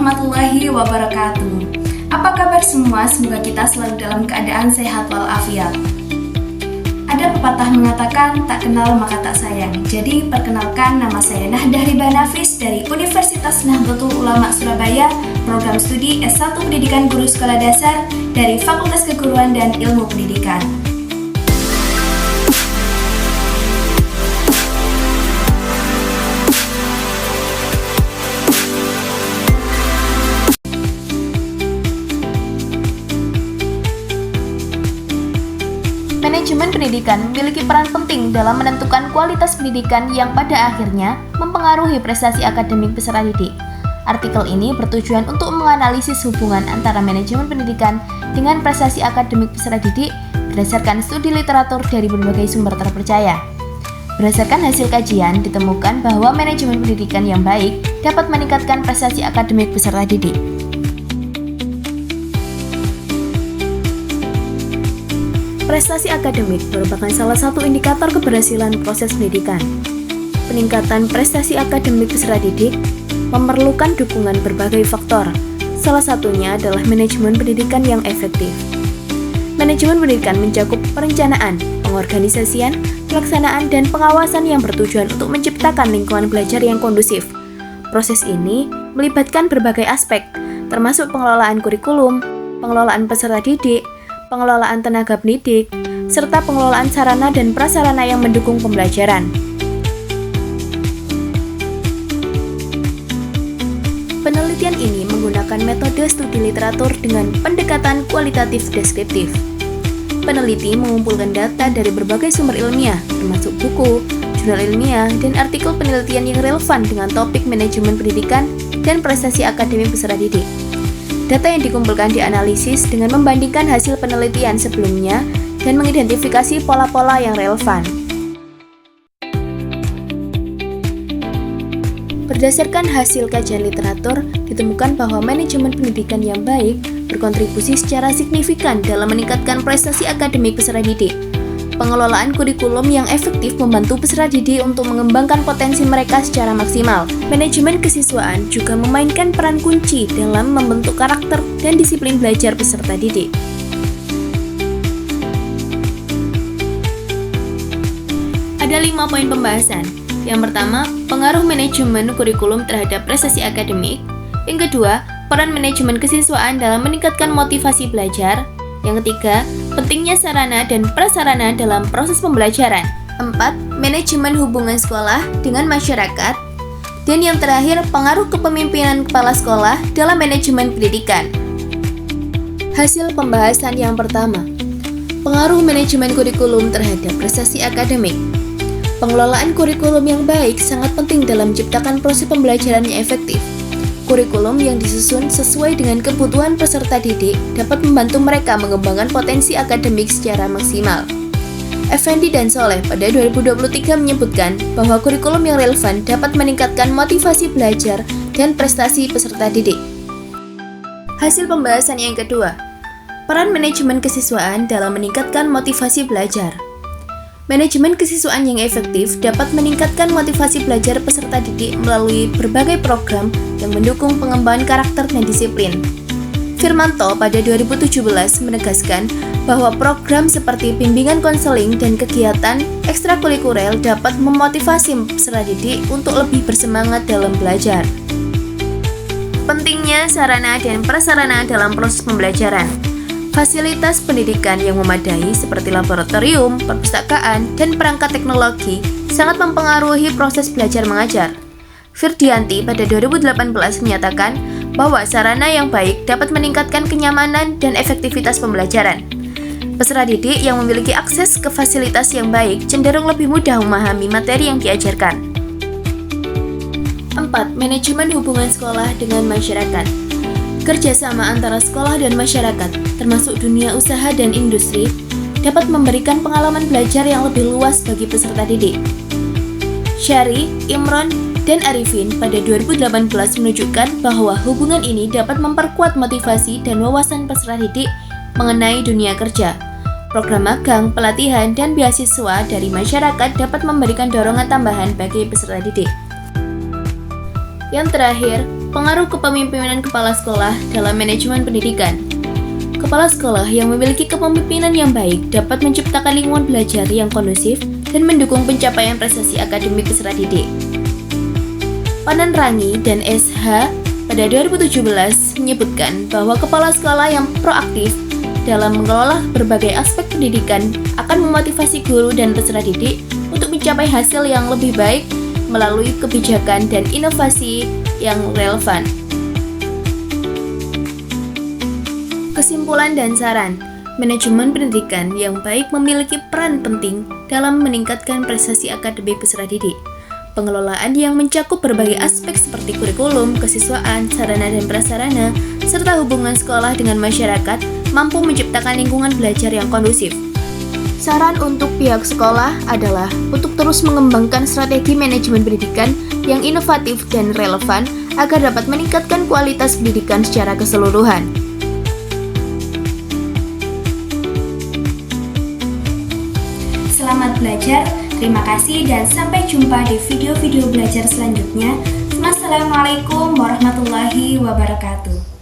warahmatullahi wabarakatuh. Apa kabar semua? Semoga kita selalu dalam keadaan sehat walafiat. Ada pepatah mengatakan, tak kenal maka tak sayang. Jadi, perkenalkan, nama saya Nahdah Riba Nafis dari Universitas Nahdlatul Ulama Surabaya, program studi S1 Pendidikan Guru Sekolah Dasar dari Fakultas Keguruan dan Ilmu Pendidikan. Manajemen pendidikan memiliki peran penting dalam menentukan kualitas pendidikan yang pada akhirnya mempengaruhi prestasi akademik peserta didik. Artikel ini bertujuan untuk menganalisis hubungan antara manajemen pendidikan dengan prestasi akademik peserta didik berdasarkan studi literatur dari berbagai sumber terpercaya. Berdasarkan hasil kajian, ditemukan bahwa manajemen pendidikan yang baik dapat meningkatkan prestasi akademik peserta didik. Prestasi akademik merupakan salah satu indikator keberhasilan proses pendidikan. Peningkatan prestasi akademik peserta didik memerlukan dukungan berbagai faktor. Salah satunya adalah manajemen pendidikan yang efektif. Manajemen pendidikan mencakup perencanaan, pengorganisasian, pelaksanaan, dan pengawasan yang bertujuan untuk menciptakan lingkungan belajar yang kondusif. Proses ini melibatkan berbagai aspek, termasuk pengelolaan kurikulum, pengelolaan peserta didik, pengelolaan tenaga pendidik, serta pengelolaan sarana dan prasarana yang mendukung pembelajaran. Penelitian ini menggunakan metode studi literatur dengan pendekatan kualitatif deskriptif. Peneliti mengumpulkan data dari berbagai sumber ilmiah, termasuk buku, jurnal ilmiah, dan artikel penelitian yang relevan dengan topik manajemen pendidikan dan prestasi akademik peserta didik. Data yang dikumpulkan dianalisis dengan membandingkan hasil penelitian sebelumnya dan mengidentifikasi pola-pola yang relevan. Berdasarkan hasil kajian literatur, ditemukan bahwa manajemen pendidikan yang baik berkontribusi secara signifikan dalam meningkatkan prestasi akademik peserta didik. Pengelolaan kurikulum yang efektif membantu peserta didik untuk mengembangkan potensi mereka secara maksimal. Manajemen kesiswaan juga memainkan peran kunci dalam membentuk karakter dan disiplin belajar peserta didik. Ada 5 poin pembahasan. Yang pertama, pengaruh manajemen kurikulum terhadap prestasi akademik. Yang kedua, peran manajemen kesiswaan dalam meningkatkan motivasi belajar. Yang ketiga, pentingnya sarana dan prasarana dalam proses pembelajaran. 4. Manajemen hubungan sekolah dengan masyarakat. Dan yang terakhir, pengaruh kepemimpinan kepala sekolah dalam manajemen pendidikan. Hasil pembahasan yang pertama, pengaruh manajemen kurikulum terhadap prestasi akademik. Pengelolaan kurikulum yang baik sangat penting dalam menciptakan proses pembelajaran yang efektif. Kurikulum yang disusun sesuai dengan kebutuhan peserta didik dapat membantu mereka mengembangkan potensi akademik secara maksimal. Effendi dan Soleh pada 2023 menyebutkan bahwa kurikulum yang relevan dapat meningkatkan motivasi belajar dan prestasi peserta didik. Hasil pembahasan yang kedua, peran manajemen kesiswaan dalam meningkatkan motivasi belajar. Manajemen kesiswaan yang efektif dapat meningkatkan motivasi belajar peserta didik melalui berbagai program yang mendukung pengembangan karakter dan disiplin. Firmanto pada 2017 menegaskan bahwa program seperti bimbingan konseling dan kegiatan ekstrakurikuler dapat memotivasi peserta didik untuk lebih bersemangat dalam belajar. Pentingnya sarana dan prasarana dalam proses pembelajaran. Fasilitas pendidikan yang memadai seperti laboratorium, perpustakaan, dan perangkat teknologi sangat mempengaruhi proses belajar mengajar. Firdianti pada 2018 menyatakan bahwa sarana yang baik dapat meningkatkan kenyamanan dan efektivitas pembelajaran. Peserta didik yang memiliki akses ke fasilitas yang baik cenderung lebih mudah memahami materi yang diajarkan. 4. Manajemen hubungan sekolah dengan masyarakat. Kerjasama antara sekolah dan masyarakat, termasuk dunia usaha dan industri, dapat memberikan pengalaman belajar yang lebih luas bagi peserta didik. Syari, Imron, dan Arifin pada 2018 menunjukkan bahwa hubungan ini dapat memperkuat motivasi dan wawasan peserta didik mengenai dunia kerja. Program magang, pelatihan, dan beasiswa dari masyarakat dapat memberikan dorongan tambahan bagi peserta didik. Yang terakhir, pengaruh kepemimpinan kepala sekolah dalam manajemen pendidikan. Kepala sekolah yang memiliki kepemimpinan yang baik dapat menciptakan lingkungan belajar yang kondusif dan mendukung pencapaian prestasi akademik peserta didik. Pananrangi dan SH pada 2017 menyebutkan bahwa kepala sekolah yang proaktif dalam mengelola berbagai aspek pendidikan akan memotivasi guru dan peserta didik untuk mencapai hasil yang lebih baik melalui kebijakan dan inovasi yang relevan. Kesimpulan dan saran, manajemen pendidikan yang baik memiliki peran penting dalam meningkatkan prestasi akademik peserta didik. Pengelolaan yang mencakup berbagai aspek seperti kurikulum, kesiswaan, sarana dan prasarana, serta hubungan sekolah dengan masyarakat mampu menciptakan lingkungan belajar yang kondusif. Saran untuk pihak sekolah adalah untuk terus mengembangkan strategi manajemen pendidikan yang inovatif dan relevan agar dapat meningkatkan kualitas pendidikan secara keseluruhan. Selamat belajar, terima kasih dan sampai jumpa di video-video belajar selanjutnya. Wassalamualaikum warahmatullahi wabarakatuh.